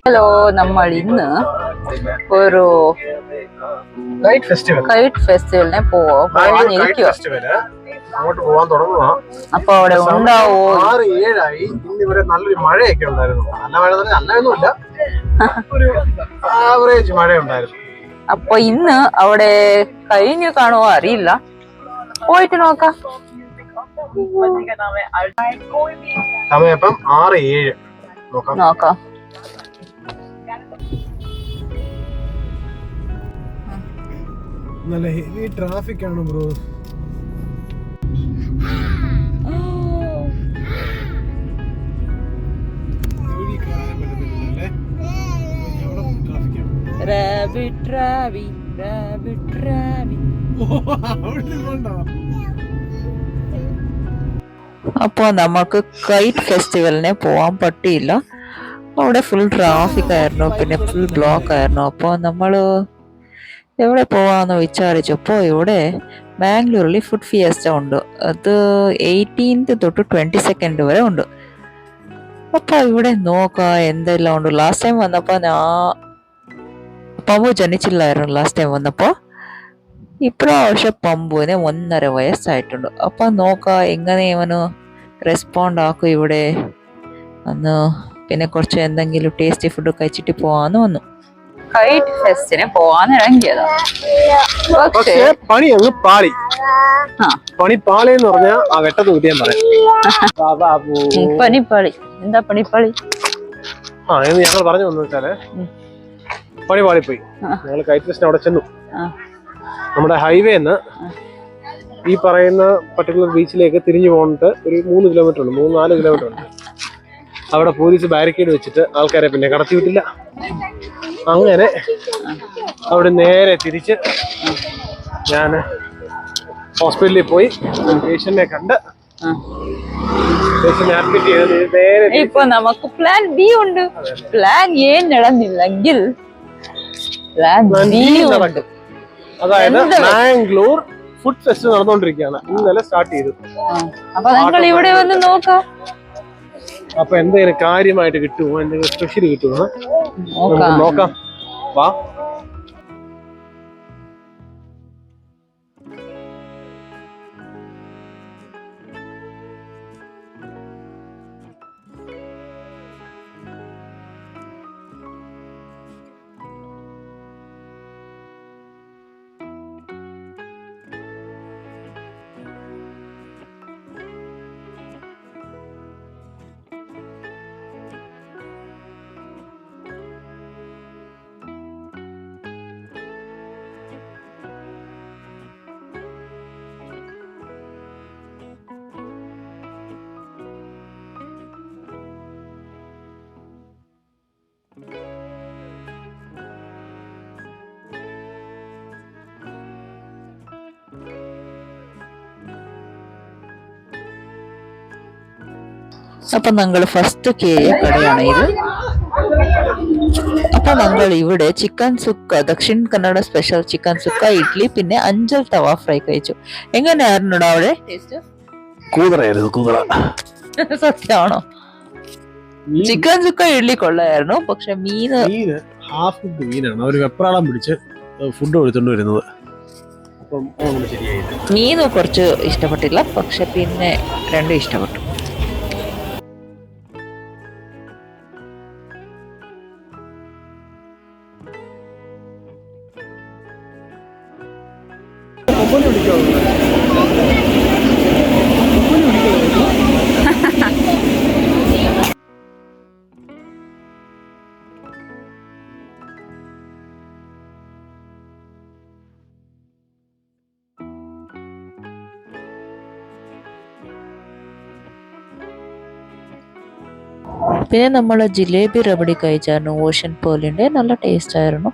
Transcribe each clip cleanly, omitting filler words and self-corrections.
Hello, നമ്മൾ ഇന്ന് ഒരു കൈറ്റ് ഫെസ്റ്റിവലിനെ പോവാനിരിക്കുക. അങ്ങോട്ട് പോവാൻ തുടങ്ങുക. അപ്പൊ അവിടെ ഉണ്ടാവോ? 6-7 ഇന്നിവിടെ നല്ലൊരു മഴയൊക്കെ ഉണ്ടായിരുന്നു. നല്ല മഴ നല്ലതൊന്നുമില്ല, ഒരു ആവറേജ് മഴ ഉണ്ടായിരുന്നു. അപ്പൊ ഇന്ന് അവിടെ കഴിഞ്ഞു കാണുമോ അറിയില്ല, പോയിട്ട് നോക്കാം. സമയം ഇപ്പം 6-7 നോക്കാം. നല്ല ഹെവി ട്രാഫിക് ആണ് ബ്രോ. അപ്പൊ നമുക്ക് കൈറ്റ് ഫെസ്റ്റിവലിനെ പോവാൻ പറ്റിയില്ല. അവിടെ ഫുൾ ട്രാഫിക് ആയിരുന്നു, പിന്നെ ഫുൾ ബ്ലോക്ക് ആയിരുന്നു. അപ്പൊ നമ്മള് എവിടെ പോവാന്ന് വിചാരിച്ചപ്പോ ഇവിടെ ബാംഗ്ലൂരിൽ ഫുഡ് ഫിയസ്റ്റ ഉണ്ട്. അത് 18th തൊട്ട് 22nd വരെ ഉണ്ട്. അപ്പൊ ഇവിടെ നോക്കാം എന്തെല്ലാം ഉണ്ട്. ലാസ്റ്റ് ടൈം വന്നപ്പോ പമ്പു ജനിച്ചില്ലായിരുന്നു. ലാസ്റ്റ് ടൈം വന്നപ്പോ ഇപ്രാവശ്യം പമ്പുവിന് 1.5 വയസ്സായിട്ടുണ്ട്. അപ്പൊ നോക്കാം എങ്ങനെ ഇവന് റെസ്പോണ്ട് ആക്കും ഇവിടെ അന്ന്. പിന്നെ കുറച്ച് എന്തെങ്കിലും ടേസ്റ്റി ഫുഡ് കഴിച്ചിട്ട് പോവാന്ന് വന്നു. കൈറ്റ് ഫെസ്റ്റിന് പോവാൻ ഇറങ്ങിയതാ. പക്ഷേ പണി അങ്ങ് പാളി. പണി പാളിന്ന് പറഞ്ഞാൽ ആ വെട്ടത്ത് കുത്തിയാൻ പറയാം. പണിപ്പാളി. എന്താ പണിപ്പാളി? എന്ന് ഞങ്ങൾ പറഞ്ഞു വന്നു വെച്ചാല് പണി പാളിപ്പോയി. ഞങ്ങൾ കൈറ്റ് ഫെസ്റ്റിന് അവിടെ ചെന്നു. നമ്മുടെ ഹൈവേന്ന് ഈ പറയുന്ന പർട്ടിക്കുലർ ബീച്ചിലേക്ക് തിരിഞ്ഞു പോന്നിട്ട് ഒരു 3 കിലോമീറ്റർ ഉണ്ട്, 3-4 കിലോമീറ്റർ ഉണ്ട്. അവിടെ പോലീസ് ബാരിക്കേഡ് വെച്ചിട്ട് ആൾക്കാരെ പിന്നെ കടത്തി വിട്ടില്ല. അങ്ങനെ അവിടെ നേരെ തിരിച്ച് ഞാൻ ഹോസ്പിറ്റലിൽ പോയി പേഷ്യന്റിനെ കണ്ട് പേഷ്യന്റിനെ അഡ്മിറ്റ് ചെയ്ത് നേരെ. ഇപ്പൊ നമുക്ക് പ്ലാൻ ബി ഉണ്ട്. പ്ലാൻ എ നടന്നില്ലെങ്കിൽ പ്ലാൻ ബി നടക്കും. അതായത് ബാംഗ്ലൂർ ഫുഡ് ഫെസ്റ്റ് നടന്നുകൊണ്ടിരിക്കുകയാണ്. ഇന്നലെ സ്റ്റാർട്ട് ചെയ്തു. അപ്പൊ നിങ്ങൾ ഇവിടെ വന്ന് നോക്കാം. അപ്പൊ എന്തെങ്കിലും കാര്യമായിട്ട് കിട്ടുമോ, എന്തെങ്കിലും സ്പെഷ്യൽ കിട്ടുമോ നോക്കാം. വാ. അപ്പൊ ഞങ്ങൾ ഫസ്റ്റ് കയറിയ കടയാണ് ഇത്. അപ്പൊ ഞങ്ങൾ ഇവിടെ chicken sukka, Dakshin Kannada special chicken sukka, idli, പിന്നെ അഞ്ചൽ തവ ഫ്രൈ കഴിച്ചു. എങ്ങനെയായിരുന്നു അവിടെ ടേസ്റ്റ്? സത്യമാണോ? ചിക്കൻ സുക്ക ഇഡ്ലി കൊള്ളായിരുന്നു, പക്ഷെ മീന് ഹാഫ് മീനാണ് അവർ വെപ്രാളം പിടിച്ച് ഫുഡ് കൊടുത്തോണ്ട് വരുന്നത്. മീന് കുറച്ച് ഇഷ്ടപ്പെട്ടില്ല, പക്ഷെ പിന്നെ രണ്ടും ഇഷ്ടപ്പെട്ടു. പിന്നെ നമ്മൾ ജിലേബി റബഡി കഴിച്ചായിരുന്നു. ഓഷ്യൻ പോലിന്റെ നല്ല ടേസ്റ്റ് ആയിരുന്നു.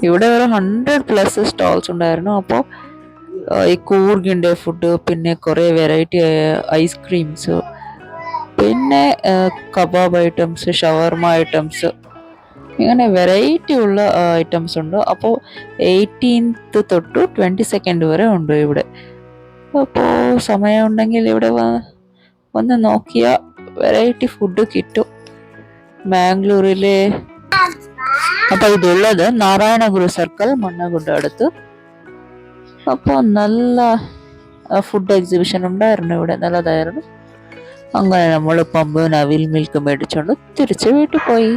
ഇവിടെ ഒരു 100+ സ്റ്റോൾസ് ഉണ്ടായിരുന്നു. അപ്പോൾ ഈ കൂർഗിൻ്റെ ഫുഡ്, പിന്നെ കുറേ വെറൈറ്റി ഐസ്ക്രീംസ്, പിന്നെ കബാബ് ഐറ്റംസ്, ഷവർമ ഐറ്റംസ്, ഇങ്ങനെ വെറൈറ്റി ഉള്ള ഐറ്റംസ് ഉണ്ട്. അപ്പോൾ 18th തൊട്ട് 22nd വരെ ഉണ്ട് ഇവിടെ. അപ്പോൾ സമയമുണ്ടെങ്കിൽ ഇവിടെ വന്ന് നോക്കിയാൽ വെറൈറ്റി ഫുഡ് കിട്ടും ബാംഗ്ലൂരിലെ. അപ്പോൾ ഇതുള്ളത് നാരായണഗുരു സർക്കിൾ, മണ്ണകുണ്ട അടുത്ത്. അപ്പോൾ നല്ല ഫുഡ് എക്സിബിഷൻ ഉണ്ടായിരുന്നു ഇവിടെ, നല്ലതായിരുന്നു. അങ്ങനെ നമ്മൾ പമ്പ് നവിൽ മിൽക്ക് മേടിച്ചുകൊണ്ട് തിരിച്ച് വീട്ടിൽ പോയി.